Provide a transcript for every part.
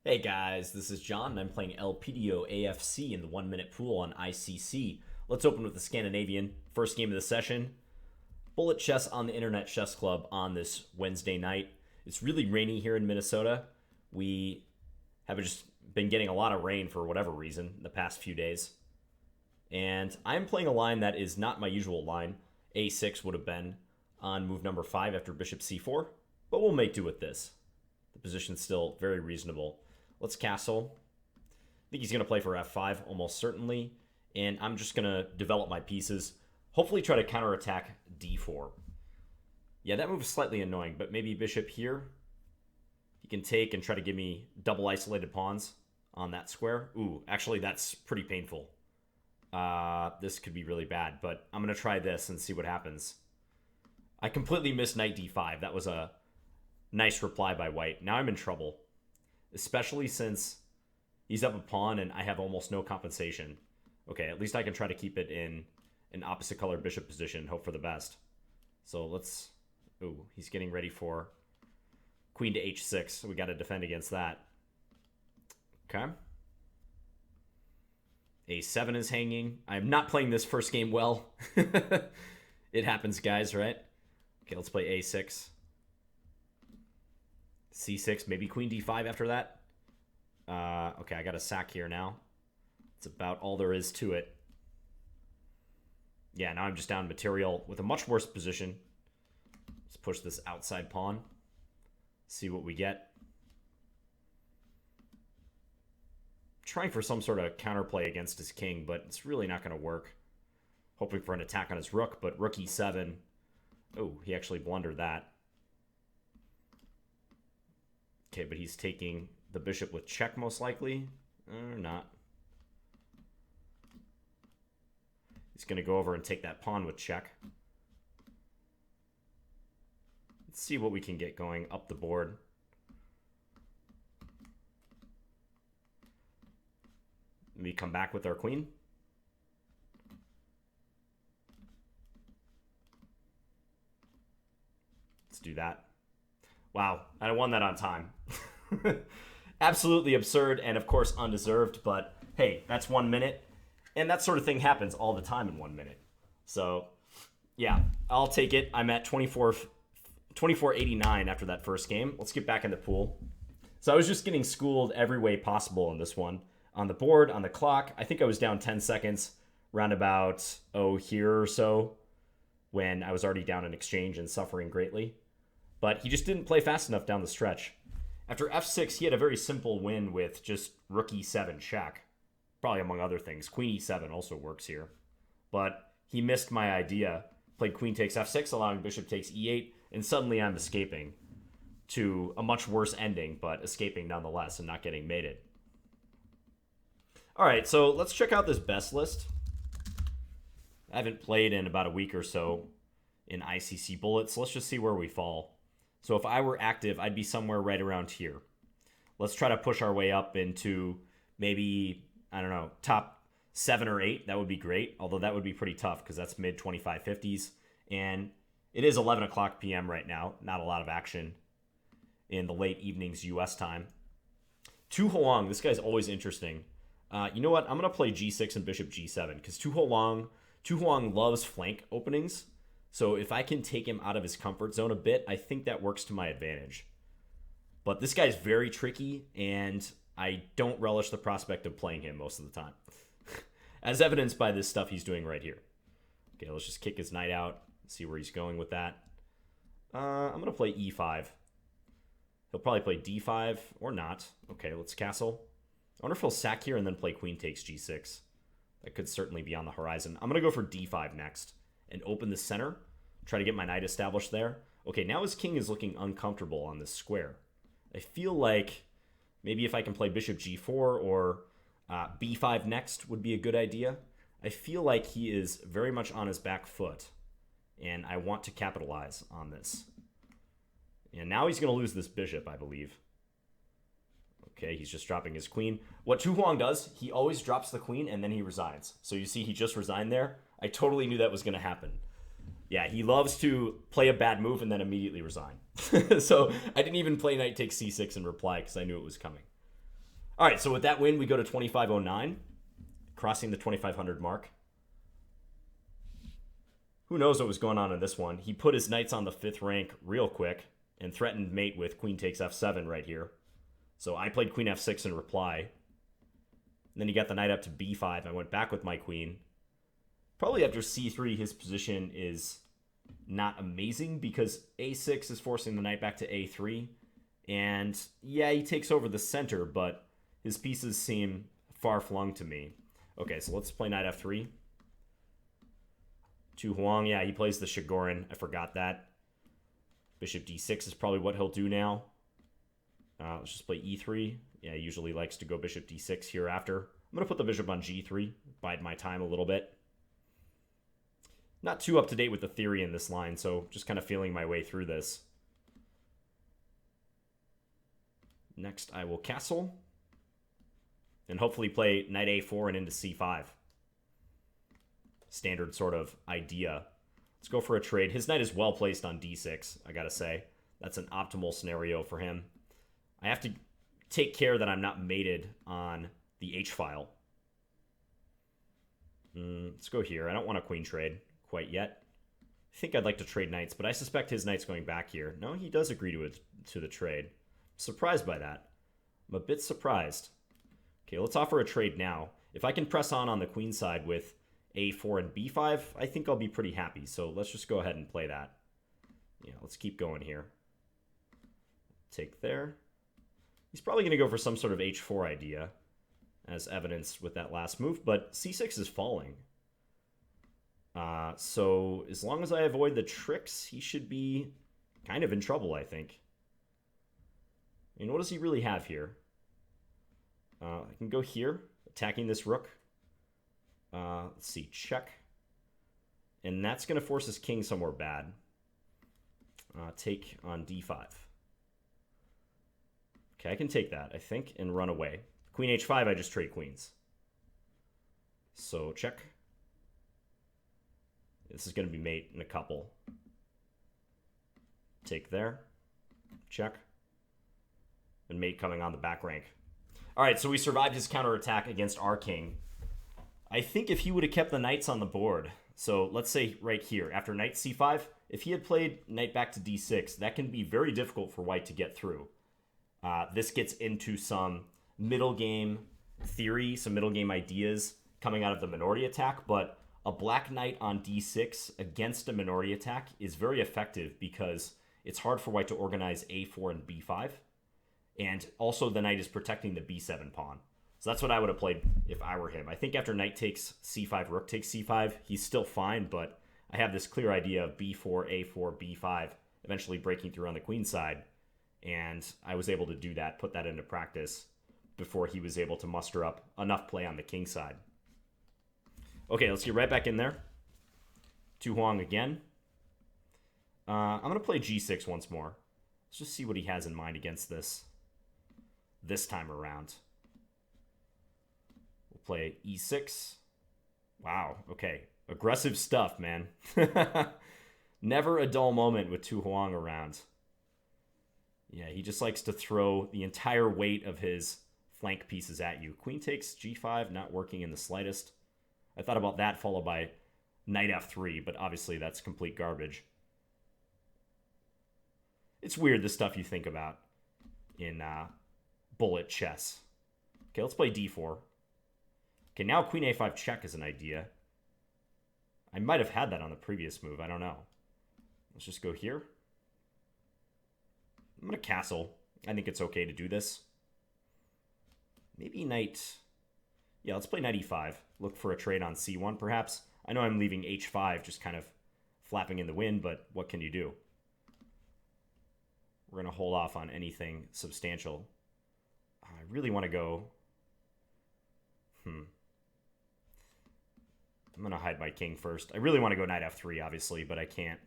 Hey guys, this is John, and I'm playing LPDO AFC in the 1 minute pool on ICC. Let's open with the Scandinavian. First game of the session. Bullet chess on the Internet Chess Club on this Wednesday night. It's really rainy here in Minnesota. We have just been getting a lot of rain for whatever reason the past few days. And I'm playing a line that is not my usual line. A6 would have been on move number 5 after bishop c4, but we'll make do with this. The position's still very reasonable. Let's castle. I think he's going to play for f5 almost certainly. And I'm just going to develop my pieces. Hopefully try to counterattack d4. Yeah, that move is slightly annoying, but maybe bishop here. He can take and try to give me double isolated pawns on that square. Ooh, actually that's pretty painful. This could be really bad, but I'm going to try this and see what happens. I completely missed knight d5. That was a nice reply by white. Now I'm in trouble, especially since he's up a pawn and I have almost no compensation. Okay, at least I can try to keep it in an opposite color bishop position, hope for the best. So let's... Ooh, he's getting ready for queen to h6. So we got to defend against that. Okay. a7 is hanging. I'm not playing this first game well. It happens, guys, right? Okay, let's play a6. c6, maybe queen d5 after that. Okay, I got a sack here now. It's about all there is to it. Yeah, now I'm just down material with a much worse position. Let's push this outside pawn. See what we get. Trying for some sort of counterplay against his king, but it's really not going to work. Hoping for an attack on his rook, but rook e7. Oh, he actually blundered that. Okay, but he's taking the bishop with check most likely. Or not. He's going to go over and take that pawn with check. Let's see what we can get going up the board. We come back with our queen. Let's do that. Wow, I won that on time. Absolutely absurd and, of course, undeserved. But, hey, that's 1 minute. And that sort of thing happens all the time in 1 minute. So, yeah, I'll take it. I'm at 2489 after that first game. Let's get back in the pool. So I was just getting schooled every way possible in this one. On the board, on the clock, I think I was down 10 seconds, round about, here or so, when I was already down in exchange and suffering greatly. But he just didn't play fast enough down the stretch. After f6, he had a very simple win with just rook e7 check. Probably among other things. Queen e7 also works here. But he missed my idea. Played queen takes f6, allowing bishop takes e8, and suddenly I'm escaping to a much worse ending, but escaping nonetheless and not getting mated. All right, so let's check out this best list. I haven't played in about a week or so in ICC bullets. Let's just see where we fall. So if I were active, I'd be somewhere right around here. Let's try to push our way up into maybe, I don't know, top 7 or 8. That would be great, although that would be pretty tough because that's mid 2550s. And it is 11 o'clock p.m. right now. Not a lot of action in the late evenings U.S. time. Hoang, this guy's always interesting. You know what? I'm going to play g6 and bishop g7 because Hoang loves flank openings. So if I can take him out of his comfort zone a bit, I think that works to my advantage. But this guy's very tricky, and I don't relish the prospect of playing him most of the time. As evidenced by this stuff he's doing right here. Okay, let's just kick his knight out, see where he's going with that. I'm going to play e5. He'll probably play d5 or not. Okay, let's castle. I wonder if he'll sack here and then play queen takes g6. That could certainly be on the horizon. I'm going to go for d5 next and open the center. Try to get my knight established there. Okay, now his king is looking uncomfortable on this square. I feel like maybe if I can play bishop g4 or b5 next would be a good idea. I feel like he is very much on his back foot, and I want to capitalize on this. And now he's going to lose this bishop, I believe. Okay, he's just dropping his queen. What Hoang does, he always drops the queen and then he resigns. So you see he just resigned there. I totally knew that was going to happen. Yeah, he loves to play a bad move and then immediately resign. So I didn't even play knight takes c6 in reply because I knew it was coming. All right, so with that win, we go to 2509, crossing the 2500 mark. Who knows what was going on in this one? He put his knights on the 5th rank real quick and threatened mate with queen takes f7 right here. So I played queen f6 in reply. And then he got the knight up to b5. I went back with my queen. Probably after c3, his position is not amazing because a6 is forcing the knight back to a3. And yeah, he takes over the center, but his pieces seem far-flung to me. Okay, so let's play knight f3. To Hoang, yeah, he plays the Shigorin. I forgot that. Bishop d6 is probably what he'll do now. Let's just play e3. Yeah, he usually likes to go bishop d6 here after. I'm going to put the bishop on g3, bide my time a little bit. Not too up to date with the theory in this line, so just kind of feeling my way through this. Next, I will castle. And hopefully play knight a4 and into c5. Standard sort of idea. Let's go for a trade. His knight is well placed on d6, I gotta say. That's an optimal scenario for him. I have to take care that I'm not mated on the h-file. Let's go here. I don't want a queen trade quite yet. I think I'd like to trade knights, but I suspect his knight's going back here. No, he does agree to the trade. Surprised by that. I'm a bit surprised. Okay, let's offer a trade now. If I can press on the queen side with a4 and b5, I think I'll be pretty happy. So let's just go ahead and play that. Yeah, let's keep going here. Take there. He's probably going to go for some sort of h4 idea, as evidenced with that last move, but c6 is falling. So as long as I avoid the tricks, he should be kind of in trouble, I think. And what does he really have here? I can go here, attacking this rook. Let's see, check. And that's going to force his king somewhere bad. Take on d5. Okay, I can take that, I think, and run away. Queen h5, I just trade queens. So, check. This is going to be mate in a couple. Take there. Check. And mate coming on the back rank. All right, so we survived his counterattack against our king. I think if he would have kept the knights on the board, so let's say right here, after knight c5, if he had played knight back to d6, that can be very difficult for white to get through. This gets into some middle game theory, some middle game ideas coming out of the minority attack, but a black knight on d6 against a minority attack is very effective because it's hard for white to organize a4 and b5, and also the knight is protecting the b7 pawn. So that's what I would have played if I were him. I think after knight takes c5, rook takes c5, he's still fine, but I have this clear idea of b4, a4, b5, eventually breaking through on the queen side. And I was able to do that, put that into practice before he was able to muster up enough play on the king side. Okay, let's get right back in there. To Hoang again. I'm going to play g6 once more. Let's just see what he has in mind against this time around. We'll play e6. Wow, okay. Aggressive stuff, man. Never a dull moment with Tu Hoang around. Yeah, he just likes to throw the entire weight of his flank pieces at you. Queen takes g5, not working in the slightest. I thought about that, followed by knight f3, but obviously that's complete garbage. It's weird, the stuff you think about in bullet chess. Okay, let's play d4. Okay, now queen a5 check is an idea. I might have had that on the previous move. I don't know. Let's just go here. I'm going to castle. I think it's okay to do this. Maybe knight... Yeah, let's play knight e5. Look for a trade on c1, perhaps. I know I'm leaving h5 just kind of flapping in the wind, but what can you do? We're going to hold off on anything substantial. I really want to go... I'm going to hide my king first. I really want to go knight f3, obviously, but I can't.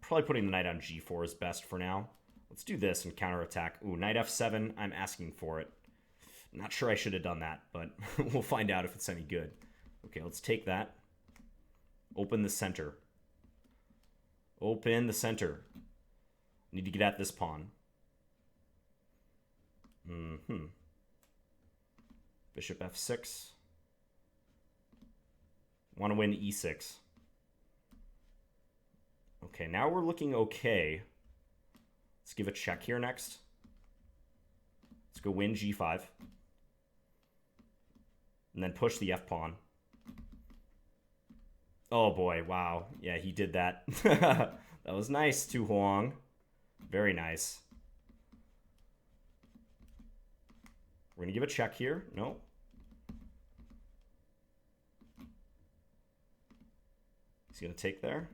Probably putting the knight on g4 is best for now. Let's do this and counterattack. Ooh, knight f7. I'm asking for it. Not sure I should have done that, but we'll find out if it's any good. Okay, let's take that. Open the center. Open the center. Need to get at this pawn. Bishop f6. Want to win e6. Okay, now we're looking okay. Let's give a check here next. Let's go win g5. And then push the f-pawn. Oh boy, wow. Yeah, he did that. That was nice to Hoang. Very nice. We're going to give a check here. No. He's going to take there.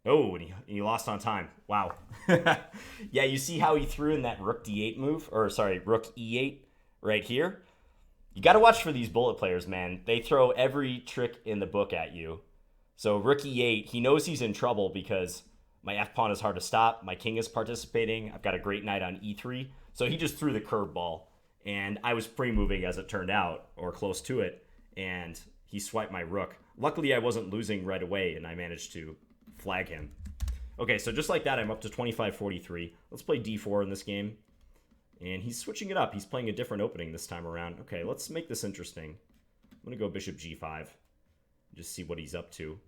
Oh, and he lost on time. Wow. Yeah, you see how he threw in that rook d8 move? Or, sorry, rook e8 right here? You got to watch for these bullet players, man. They throw every trick in the book at you. So rook e8, he knows he's in trouble because my f-pawn is hard to stop. My king is participating. I've got a great knight on e3. So he just threw the curveball. And I was pre-moving as it turned out, or close to it. And he swiped my rook. Luckily, I wasn't losing right away, and I managed to flag him. Okay, so just like that, I'm up to 25-43. Let's play d4 in this game. And he's switching it up. He's playing a different opening this time around. Okay, let's make this interesting. I'm going to go bishop g5. Just see what he's up to.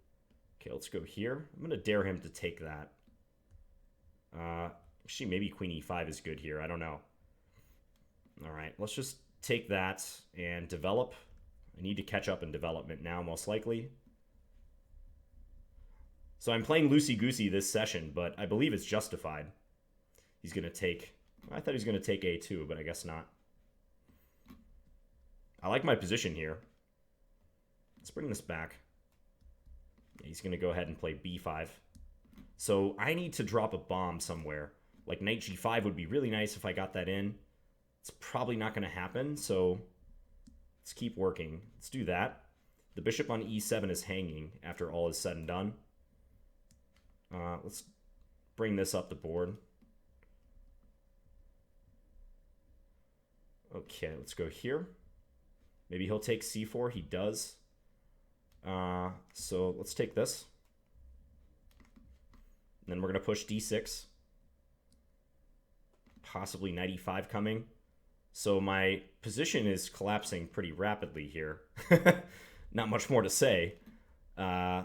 Okay, let's go here. I'm going to dare him to take that. Actually, maybe queen e5 is good here. I don't know. All right, let's just take that and develop. I need to catch up in development now, most likely. So I'm playing loosey-goosey this session, but I believe it's justified. He's going to take... I thought he was going to take a2, but I guess not. I like my position here. Let's bring this back. He's going to go ahead and play b5. So I need to drop a bomb somewhere. Like knight g5 would be really nice if I got that in. It's probably not going to happen, so let's keep working. Let's do that. The bishop on e7 is hanging after all is said and done. Let's bring this up the board. Okay, let's go here. Maybe he'll take c4. He does. So let's take this. And then we're going to push d6. Possibly knight e5 coming. So my position is collapsing pretty rapidly here. Not much more to say. I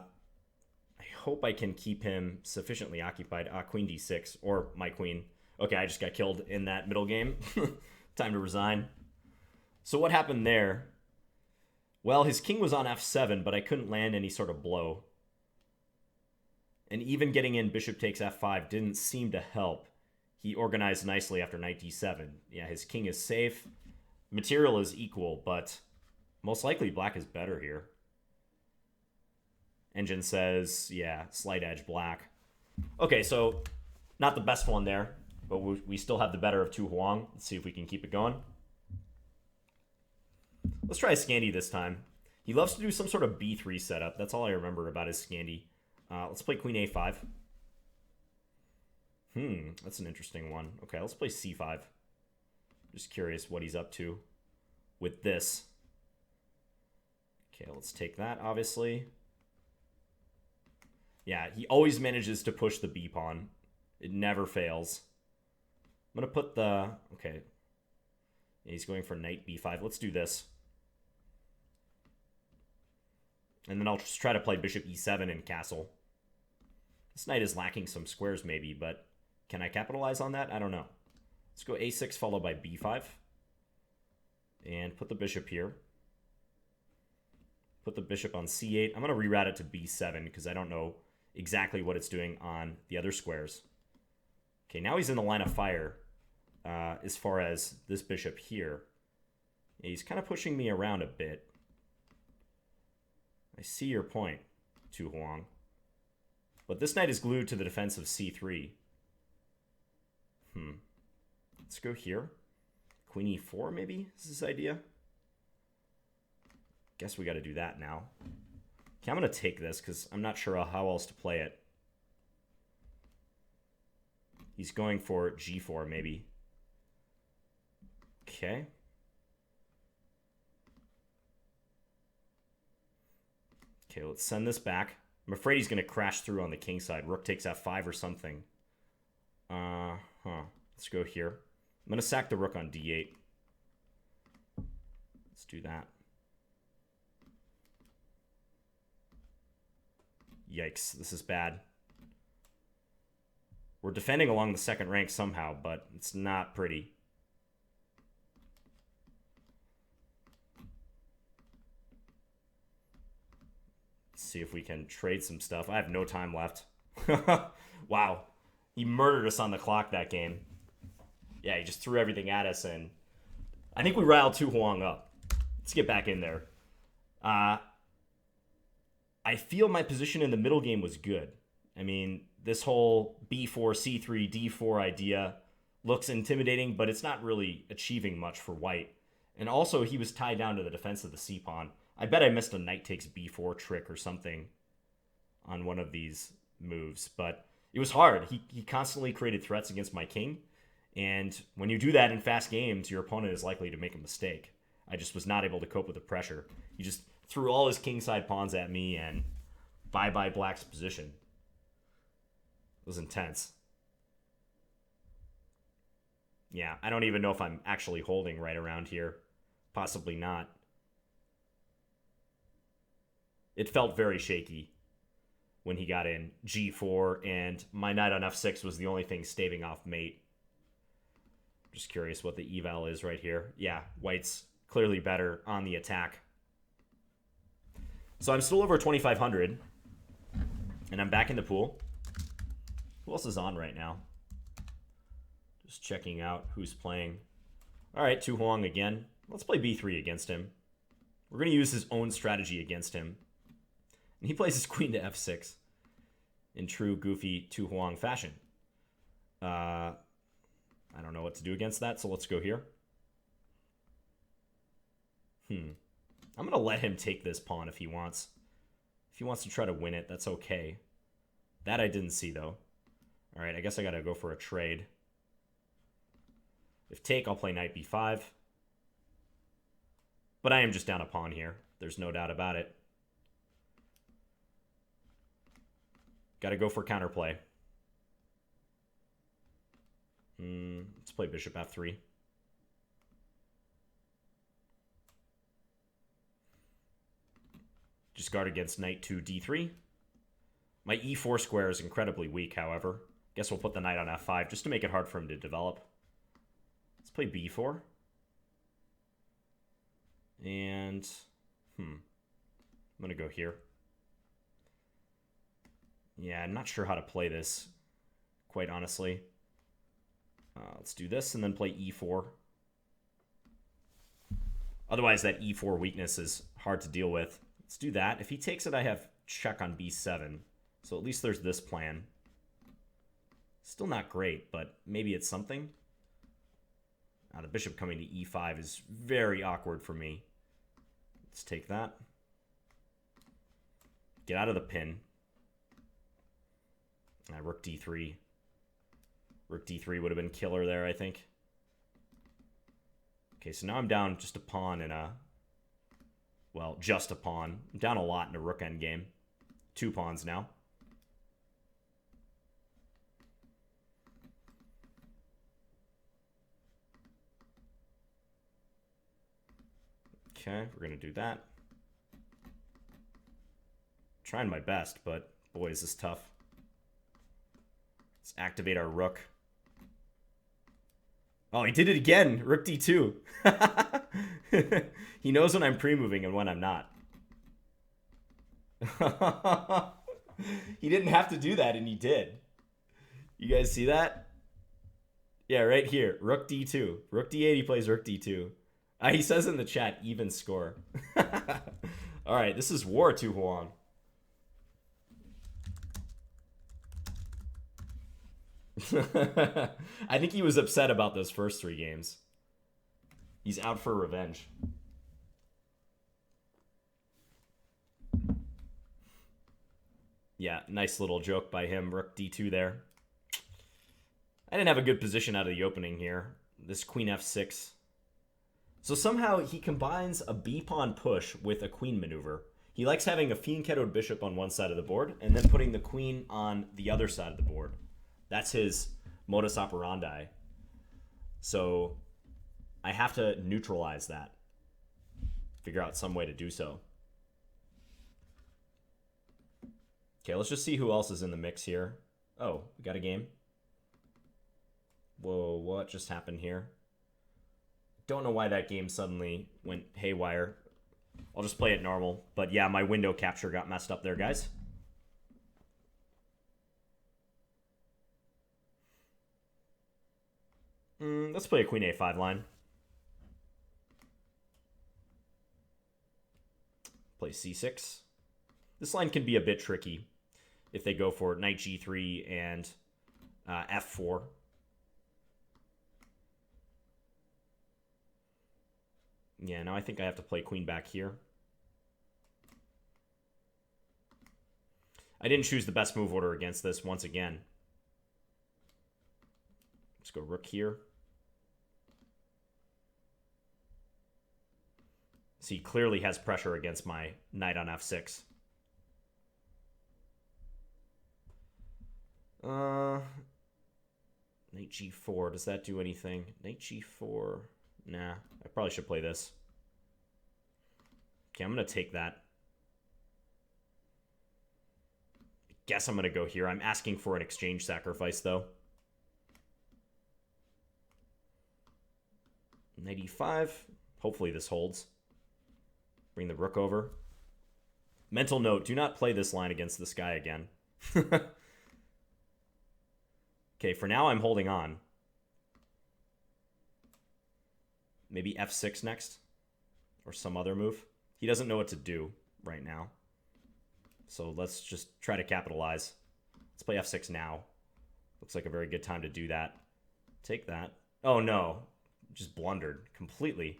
hope I can keep him sufficiently occupied. Queen d6, or my queen. Okay, I just got killed in that middle game. Time to resign. So what happened there? Well, his king was on f7, but I couldn't land any sort of blow. And even getting in bishop takes f5 didn't seem to help. He organized nicely after knight d7. Yeah, his king is safe. Material is equal, but most likely black is better here. Engine says, yeah, slight edge black. Okay, so not the best one there, but we still have the better of two Hoang. Let's see if we can keep it going. Let's try a Scandi this time. He loves to do some sort of b3 setup. That's all I remember about his Scandi. Let's play queen a5. That's an interesting one. Okay, let's play c5. Just curious what he's up to with this. Okay, let's take that, obviously. Yeah, he always manages to push the b pawn. It never fails. I'm going to put the... Okay. Yeah, he's going for knight b5. Let's do this. And then I'll just try to play bishop e7 and castle. This knight is lacking some squares maybe, but can I capitalize on that? I don't know. Let's go a6 followed by b5. And put the bishop here. Put the bishop on c8. I'm going to reroute it to b7 because I don't know exactly what it's doing on the other squares. Okay, now he's in the line of fire as far as this bishop here. He's kind of pushing me around a bit. I see your point, Tu Hoang. But this knight is glued to the defense of c3. Let's go here. Queen e4 maybe is his idea. Guess we got to do that now. Okay, I'm going to take this because I'm not sure how else to play it. He's going for g4 maybe. Okay. Okay, let's send this back. I'm afraid he's going to crash through on the king side. Rook takes f5 or something. Let's Let's go here. I'm going to sack the rook on d8. Let's do that. Yikes, this is bad. We're defending along the second rank somehow, but it's not pretty. Let's see if we can trade some stuff. I have no time left. Wow. He murdered us on the clock that game. Yeah, he just threw everything at us, and I think we riled Hoang up. Let's get back in there. I feel my position in the middle game was good. I mean, this whole b4, c3, d4 idea looks intimidating, but it's not really achieving much for white. And also, he was tied down to the defense of the c-pawn. I bet I missed a knight takes b4 trick or something on one of these moves, but it was hard. He constantly created threats against my king, and when you do that in fast games, your opponent is likely to make a mistake. I just was not able to cope with the pressure. He just threw all his kingside pawns at me, and bye-bye black's position. It was intense. Yeah, I don't even know if I'm actually holding right around here. Possibly not. It felt very shaky when he got in g4, and my knight on f6 was the only thing staving off mate. Just curious what the eval is right here. Yeah, white's clearly better on the attack. So I'm still over 2,500, and I'm back in the pool. Who else is on right now? Just checking out who's playing. All right, Hoang again. Let's play b3 against him. We're going to use his own strategy against him. And he plays his queen to f6 in true goofy Hoang fashion. I don't know what to do against that, so let's go here. I'm going to let him take this pawn if he wants. If he wants to try to win it, that's okay. That I didn't see, though. All right, I guess I got to go for a trade. If take, I'll play knight b5. But I am just down a pawn here. There's no doubt about it. Got to go for counterplay. Let's play bishop f3. Just guard against knight to d3. My e4 square is incredibly weak, however. Guess we'll put the knight on f5 just to make it hard for him to develop. Let's play b4. And, I'm going to go here. Yeah, I'm not sure how to play this, quite honestly. Let's do this and then play e4. Otherwise, that e4 weakness is hard to deal with. Let's do that. If he takes it, I have check on b7. So at least there's this plan. Still not great, but maybe it's something. The bishop coming to e5 is very awkward for me. Let's take that. Get out of the pin. Rook d3. Rook d3 would have been killer there, I think. Okay, so now I'm down just a pawn in a... Well, just a pawn. I'm down a lot in a rook endgame. 2 pawns now. Okay, we're going to do that. Trying my best, but boy, is this tough. Let's activate our rook. Oh, he did it again. Rook d2. He knows when I'm pre-moving and when I'm not. He didn't have to do that, and he did. You guys see that? Yeah, right here. Rook d2. Rook d8, he plays rook d2. He says in the chat, even score. All right, this is war to Hoang. I think he was upset about those first 3 games. He's out for revenge. Yeah, nice little joke by him. Rook d2 there. I didn't have a good position out of the opening here. This queen f6. So somehow he combines a b-pawn push with a queen maneuver. He likes having a fianchettoed bishop on one side of the board and then putting the queen on the other side of the board. That's his modus operandi. So I have to neutralize that. Figure out some way to do so. Okay, let's just see who else is in the mix here. Oh, we got a game. Whoa, what just happened here? Don't know why that game suddenly went haywire. I'll just play it normal. But yeah, my window capture got messed up there, guys. Let's play a queen a5 line. Play c6. This line can be a bit tricky if they go for knight g3 and f4. Yeah, now I think I have to play queen back here. I didn't choose the best move order against this once again. Let's go rook here. So he clearly has pressure against my knight on f6. Knight g4. Does that do anything? Knight g4. Nah, I probably should play this. Okay, I'm going to take that. I guess I'm going to go here. I'm asking for an exchange sacrifice, though. Knight e5. Hopefully this holds. Bring the rook over. Mental note, do not play this line against this guy again. Okay, for now I'm holding on. Maybe f6 next. Or some other move. He doesn't know what to do right now. So let's just try to capitalize. Let's play f6 now. Looks like a very good time to do that. Take that. Oh no. Just blundered completely.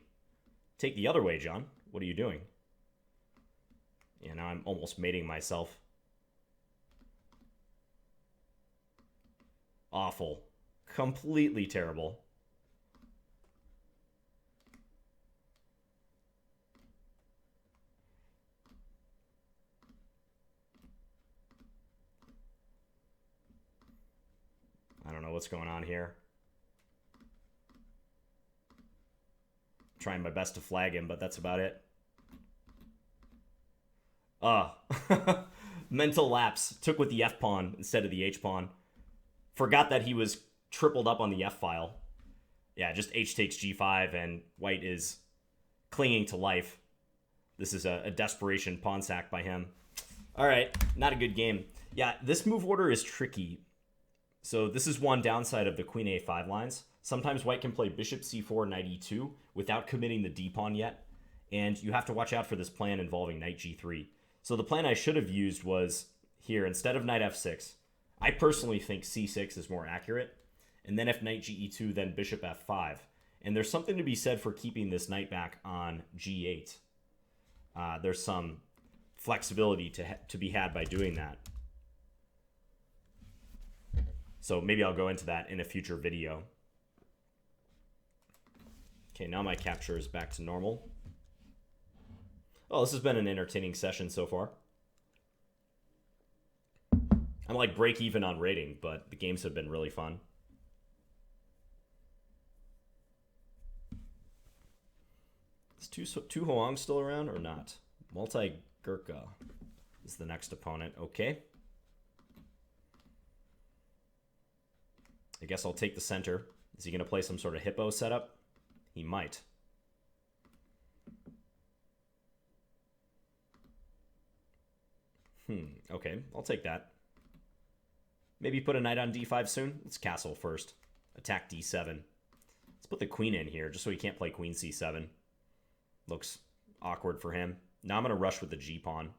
Take the other way, John. What are you doing? Yeah, now I'm almost mating myself. Awful. Completely terrible. I don't know what's going on here. Trying my best to flag him, but that's about it. Mental lapse. Took with the f-pawn instead of the h-pawn. Forgot that he was tripled up on the f-file. Yeah, just h takes g5, and white is clinging to life. This is a desperation pawn sack by him. All right, not a good game. Yeah, this move order is tricky. So this is one downside of the queen a5 lines. Sometimes white can play bishop c4, knight e2 without committing the d-pawn yet. And you have to watch out for this plan involving knight g3. So the plan I should have used was here, instead of knight f6, I personally think c6 is more accurate. And then if knight ge2, then bishop f5. And there's something to be said for keeping this knight back on g8. There's some flexibility to be had by doing that. So maybe I'll go into that in a future video. Okay, now my capture is back to normal. Oh, this has been an entertaining session so far. I'm like break even on rating, but the games have been really fun. Is two Hoang still around or not? MalteGurka is the next opponent. Okay. I guess I'll take the center. Is he going to play some sort of hippo setup? He might. Okay, I'll take that. Maybe put a knight on d5 soon. Let's castle first. Attack d7. Let's put the queen in here just so he can't play queen c7. Looks awkward for him. Now I'm going to rush with the g-pawn.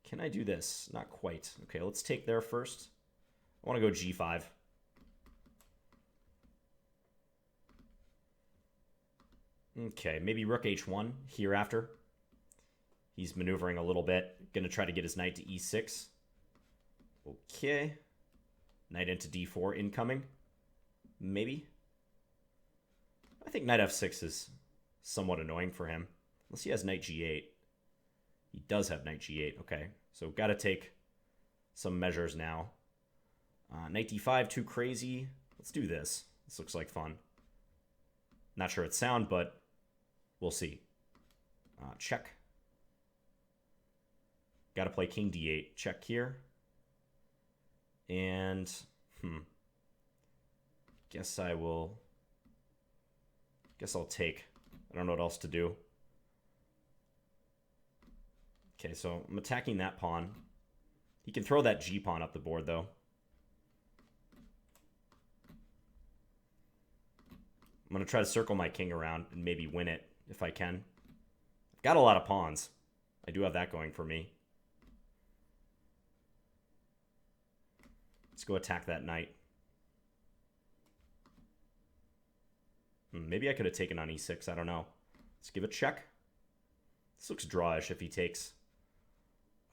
Can I do this? Not quite. Okay, let's take there first. I want to go g5. Okay, maybe rook h1 here after. He's maneuvering a little bit. Going to try to get his knight to e6. Okay. Knight into d4 incoming. Maybe. I think knight f6 is somewhat annoying for him. Unless he has knight g8. He does have knight g8. Okay, so got to take some measures now. Knight d5, too crazy. Let's do this. This looks like fun. Not sure it's sound, but we'll see. Check. Got to play king d8. Check here. And, guess I'll take. I don't know what else to do. Okay, so I'm attacking that pawn. He can throw that G pawn up the board, though. I'm going to try to circle my king around and maybe win it if I can. I've got a lot of pawns. I do have that going for me. Let's go attack that knight. Maybe I could have taken on e6. I don't know. Let's give a check. This looks drawish if he takes.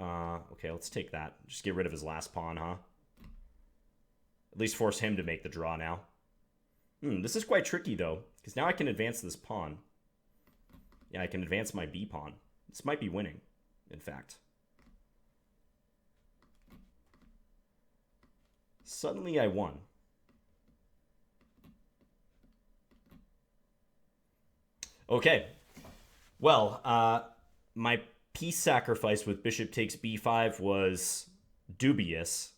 Okay, let's take that. Just get rid of his last pawn, huh? At least force him to make the draw now. This is quite tricky, though, because now I can advance this pawn. Yeah, I can advance my b pawn. This might be winning, in fact. Suddenly I won. Okay. Well, my piece sacrifice with bishop takes b5 was dubious,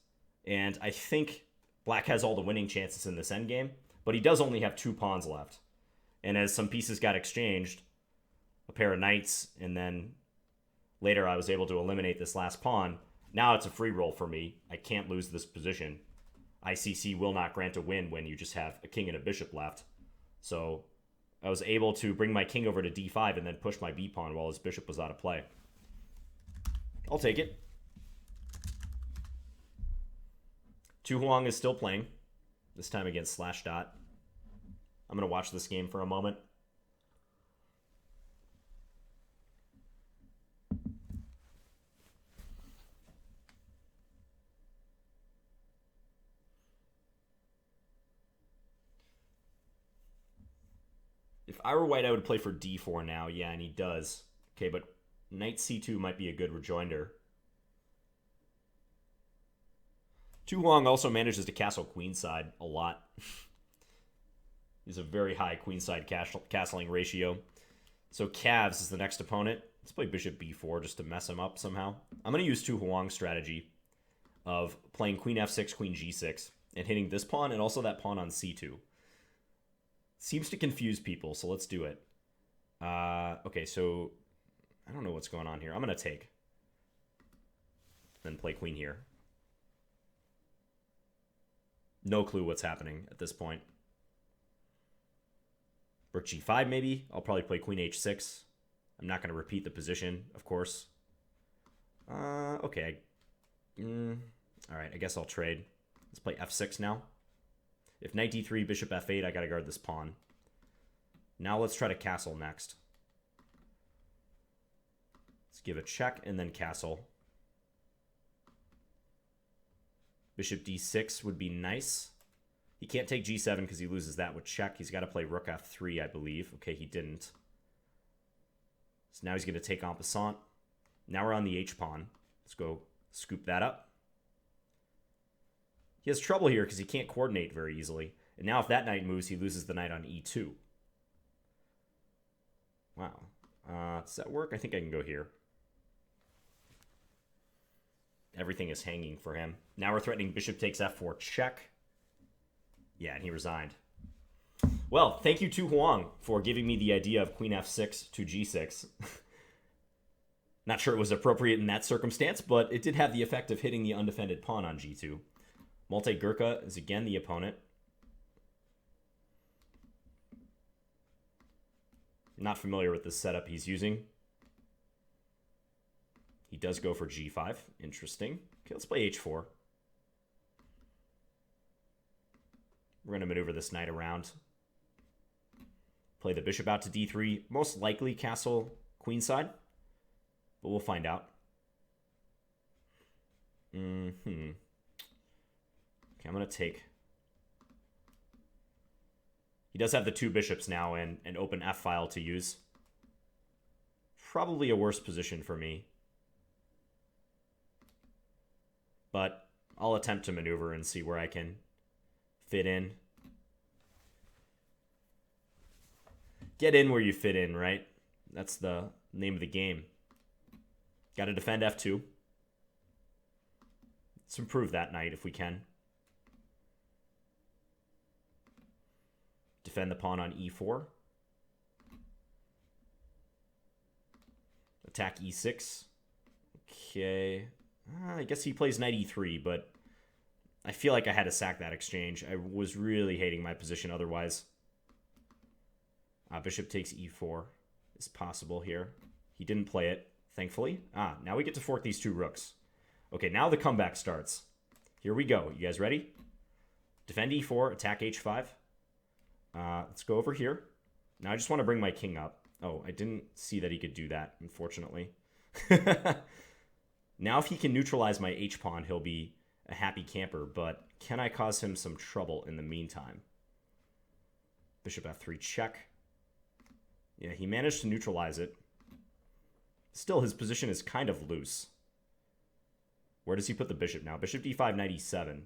and I think black has all the winning chances in this endgame, but he does only have 2 pawns left. And as some pieces got exchanged, a pair of knights, and then later I was able to eliminate this last pawn, now it's a free roll for me. I can't lose this position. ICC will not grant a win when you just have a king and a bishop left. So I was able to bring my king over to d5 and then push my b pawn while his bishop was out of play. I'll take it. Hoang is still playing, this time against Slashdot. I'm going to watch this game for a moment. If I were white, I would play for d4 now. Yeah, and he does. Okay, but knight c2 might be a good rejoinder. Hoang also manages to castle queenside a lot. He's a very high queenside castling ratio. So calves is the next opponent. Let's play bishop b4 just to mess him up somehow. I'm going to use Hoang's strategy of playing queen f6, queen g6, and hitting this pawn and also that pawn on c2. Seems to confuse people, so let's do it. Okay, so I don't know what's going on here. I'm going to take. Then play queen here. No clue what's happening at this point. Rook g5 maybe. I'll probably play queen h6. I'm not going to repeat the position, of course. Okay. All right, I guess I'll trade. Let's play f6 now. If knight d3, bishop f8, I got to guard this pawn. Now let's try to castle next. Let's give a check and then castle. Bishop d6 would be nice. He can't take g7 because he loses that with check. He's got to play rook f3, I believe. Okay, he didn't. So now he's going to take en passant. Now we're on the h-pawn. Let's go scoop that up. He has trouble here because he can't coordinate very easily. And now if that knight moves, he loses the knight on e2. Wow. Does that work? I think I can go here. Everything is hanging for him. Now we're threatening bishop takes f4 check. Yeah, and he resigned. Well, thank you to Hoang for giving me the idea of queen f6 to g6. Not sure it was appropriate in that circumstance, but it did have the effect of hitting the undefended pawn on g2. MalteGurka is again the opponent. Not familiar with the setup he's using. He does go for g5. Interesting. Okay, let's play h4. We're going to maneuver this knight around. Play the bishop out to d3. Most likely castle queenside, but we'll find out. Okay, I'm going to take. He does have the 2 bishops now and an open f-file to use. Probably a worse position for me. But I'll attempt to maneuver and see where I can fit in. Get in where you fit in, right? That's the name of the game. Got to defend f2. Let's improve that knight if we can. Defend the pawn on e4. Attack e6. Okay. I guess he plays knight e3, but I feel like I had to sack that exchange. I was really hating my position otherwise. Bishop takes e4 is possible here. He didn't play it, thankfully. Now we get to fork these two rooks. Okay, now the comeback starts. Here we go. You guys ready? Defend e4, attack h5. Let's go over here. Now I just want to bring my king up. Oh, I didn't see that he could do that, unfortunately. Now if he can neutralize my h-pawn, he'll be a happy camper, but can I cause him some trouble in the meantime? Bishop f3 check. Yeah, he managed to neutralize it. Still, his position is kind of loose. Where does he put the bishop now? Bishop d5, knight e7.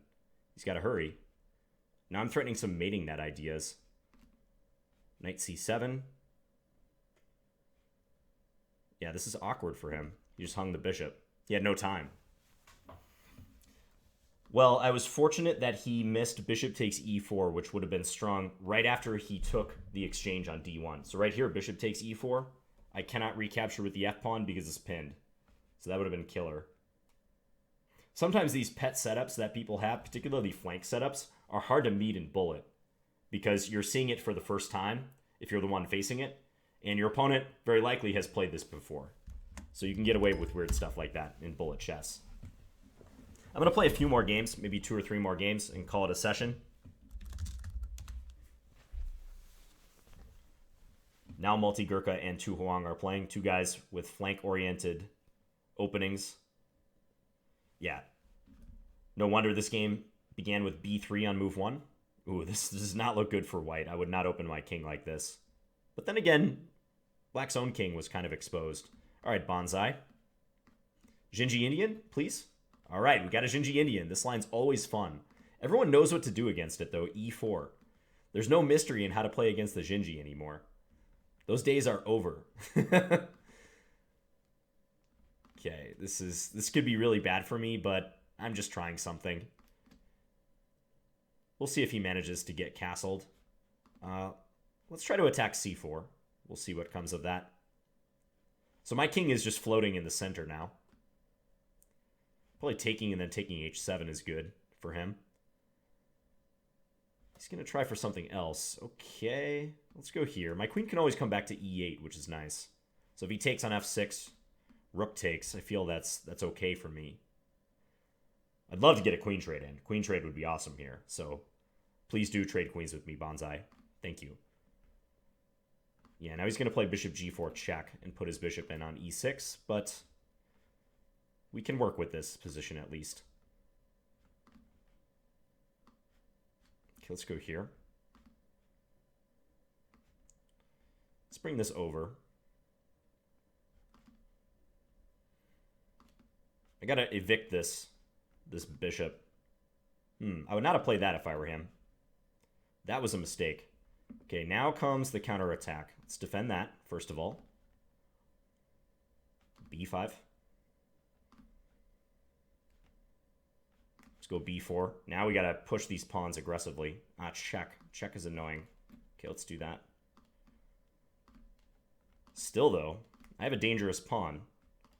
He's got to hurry. Now I'm threatening some mating net ideas. Knight c7. Yeah, this is awkward for him. He just hung the bishop. He had no time. Well, I was fortunate that he missed bishop takes e4, which would have been strong right after he took the exchange on d1. So right here, bishop takes e4. I cannot recapture with the f-pawn because it's pinned. So that would have been killer. Sometimes these pet setups that people have, particularly flank setups, are hard to meet in bullet because you're seeing it for the first time if you're the one facing it, and your opponent very likely has played this before. So you can get away with weird stuff like that in bullet chess. I'm going to play a few more games, maybe 2 or 3 more games, and call it a session. Now MalteGurka and Hoang are playing. 2 guys with flank-oriented openings. Yeah. No wonder this game began with b3 on move 1. Ooh, this does not look good for white. I would not open my king like this. But then again, black's own king was kind of exposed. All right, Bonzai. Jingi Indian, please. All right, we got a Jingi Indian. This line's always fun. Everyone knows what to do against it, though. e4. There's no mystery in how to play against the Jingi anymore. Those days are over. Okay, this could be really bad for me, but I'm just trying something. We'll see if he manages to get castled. Let's try to attack c4. We'll see what comes of that. So my king is just floating in the center now. Probably taking and then taking h7 is good for him. He's going to try for something else. Okay, let's go here. My queen can always come back to e8, which is nice. So if he takes on f6, rook takes, I feel that's okay for me. I'd love to get a queen trade in. Queen trade would be awesome here. So please do trade queens with me, Bonzai. Thank you. Yeah, now he's going to play bishop g4 check and put his bishop in on e6, but we can work with this position at least. Okay, let's go here. Let's bring this over. I got to evict this bishop. I would not have played that if I were him. That was a mistake. Okay, now comes the counterattack. Let's defend that, first of all. b5. Let's go b4. Now we got to push these pawns aggressively. Check. Check is annoying. Okay, let's do that. Still, though, I have a dangerous pawn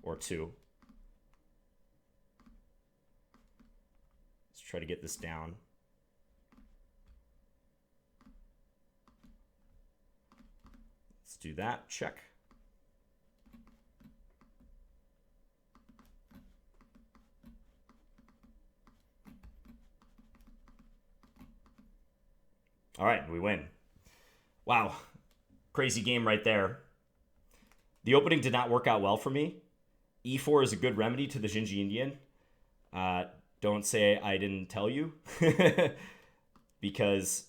or 2. Let's try to get this down. Let's do that. Check. All right, we win. Wow. Crazy game right there. The opening did not work out well for me. e4 is a good remedy to the Jingi Indian. Don't say I didn't tell you. Because,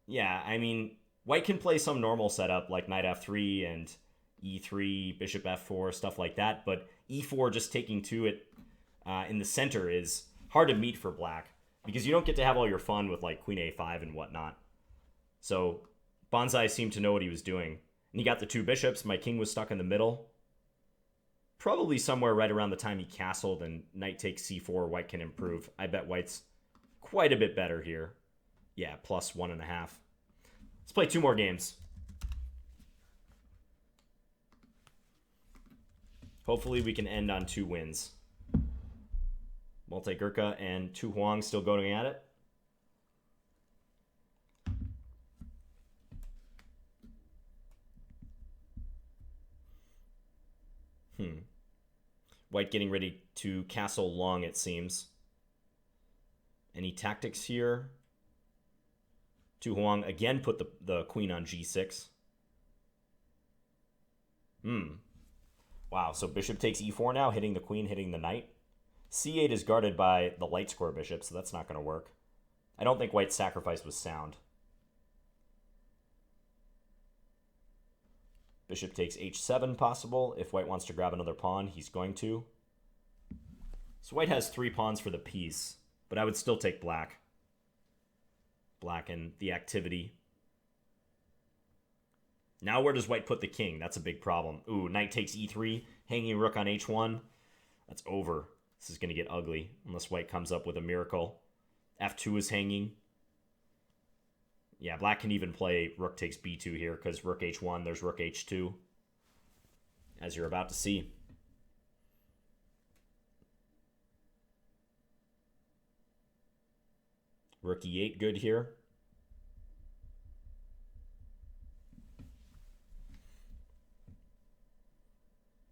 yeah, I mean, white can play some normal setup like knight f3 and e3, bishop f4, stuff like that. But e4 just taking to it in the center is hard to meet for black because you don't get to have all your fun with like queen a5 and whatnot. So Bonzai seemed to know what he was doing. And he got the 2 bishops. My king was stuck in the middle. Probably somewhere right around the time he castled and knight takes c4, white can improve. I bet white's quite a bit better here. Yeah, plus 1.5. Let's play 2 more games. Hopefully we can end on 2 wins. MalteGurka and Hoang still going at it. White getting ready to castle long, it seems. Any tactics here? Hoang again put the queen on g6. Wow, so bishop takes e4 now, hitting the queen, hitting the knight. c8 is guarded by the light square bishop, so that's not going to work. I don't think white's sacrifice was sound. Bishop takes h7 possible. If white wants to grab another pawn, he's going to. So white has 3 pawns for the piece, but I would still take black. Black and the activity. Now where does white put the king? That's a big problem. Ooh, knight takes e3, hanging rook on h1. That's over. This is going to get ugly unless white comes up with a miracle. f2 is hanging. Yeah, black can even play rook takes b2 here because rook h1, there's rook h2, as you're about to see. Rook e8 good here.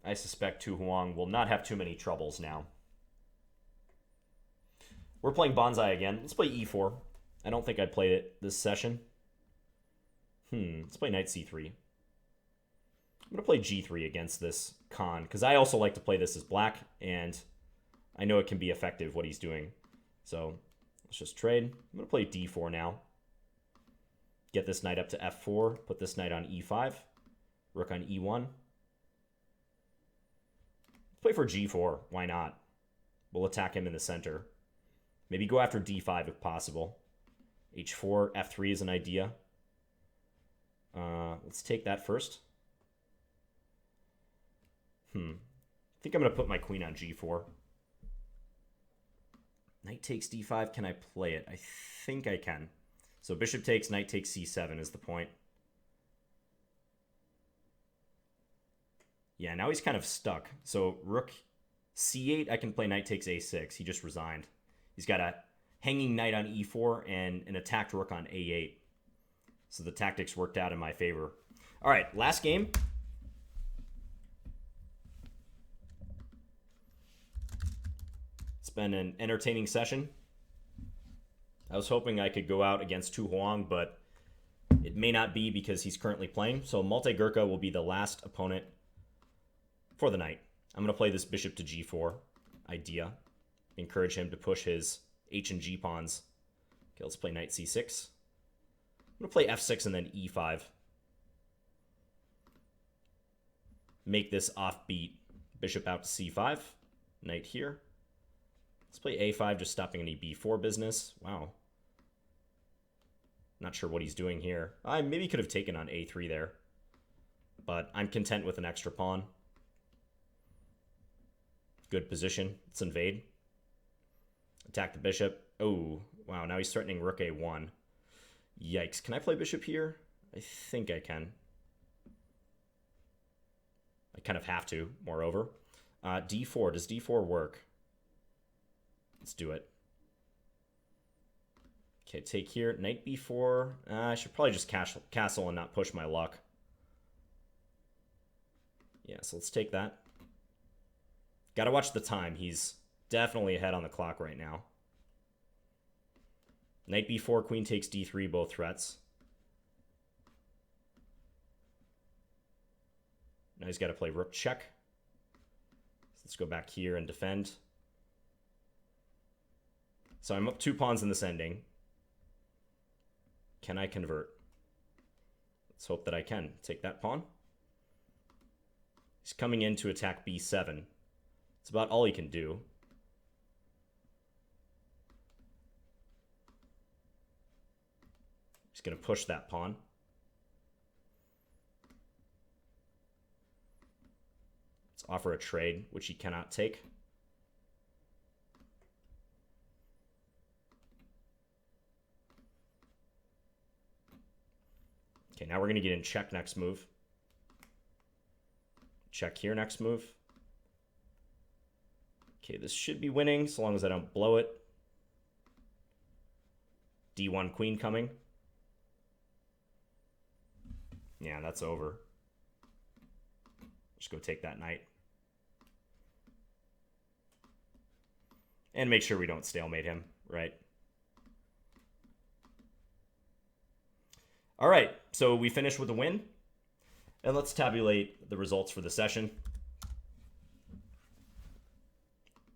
I suspect Hoang will not have too many troubles now. We're playing Bonzai again. Let's play e4. I don't think I played it this session. Let's play knight c3. I'm going to play g3 against this Khan, because I also like to play this as black, and I know it can be effective what he's doing. So let's just trade. I'm going to play d4 now. Get this knight up to f4. Put this knight on e5. Rook on e1. Play for g4. Why not? We'll attack him in the center. Maybe go after d5 if possible. h4, f3 is an idea. Let's take that first. I think I'm going to put my queen on g4. Knight takes d5. Can I play it? I think I can. So bishop takes, knight takes c7 is the point. Yeah, now he's kind of stuck. So rook c8, I can play knight takes a6. He just resigned. He's got a hanging knight on e4 and an attacked rook on a8. So the tactics worked out in my favor. All right, last game. It's been an entertaining session. I was hoping I could go out against Hoang, but it may not be because he's currently playing. So MalteGurka will be the last opponent for the night. I'm going to play this bishop to g4 idea. Encourage him to push his h and g pawns. Okay, let's play knight c6. I'm going to play f6 and then e5. Make this offbeat. Bishop out to c5. Knight here. Let's play a5, just stopping any b4 business. Wow. Not sure what he's doing here. I maybe could have taken on a3 there. But I'm content with an extra pawn. Good position. Let's invade. Attack the bishop. Oh, wow. Now he's threatening rook a1. Yikes. Can I play bishop here? I think I can. I kind of have to, moreover. d4. Does d4 work? Let's do it. Okay, take here. Knight b4. I should probably just castle and not push my luck. Yeah, so let's take that. Gotta watch the time. He's definitely ahead on the clock right now. Knight b4, queen takes d3, both threats. Now he's got to play rook check. Let's go back here and defend. So I'm up 2 pawns in this ending. Can I convert? Let's hope that I can. Take that pawn. He's coming in to attack b7. It's about all he can do. He's going to push that pawn. Let's offer a trade, which he cannot take. Okay, now we're going to get in check next move. Check here next move. Okay, this should be winning so long as I don't blow it. D1 queen coming. Yeah, that's over. Just go take that knight. And make sure we don't stalemate him, right? All right, so we finished with a win. And let's tabulate the results for the session.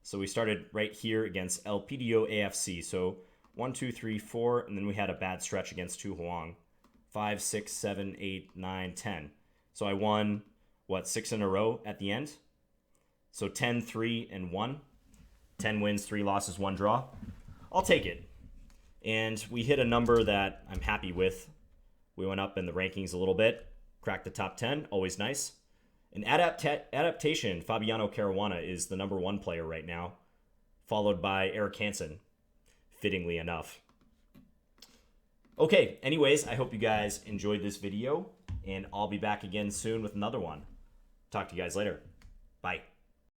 So we started right here against El PDO AFC. So 1, 2, 3, 4, and then we had a bad stretch against Tu Hoang. 5, 6, 7, 8, 9, 10. So I won, what, 6 in a row at the end? So 10, 3, and 1. 10 wins, 3 losses, 1 draw. I'll take it. And we hit a number that I'm happy with. We went up in the rankings a little bit. Cracked the top 10, always nice. In adaptation, Fabiano Caruana is the #1 player right now, followed by Eric Hansen, fittingly enough. Okay, anyways, I hope you guys enjoyed this video, and I'll be back again soon with another one. Talk to you guys later. Bye.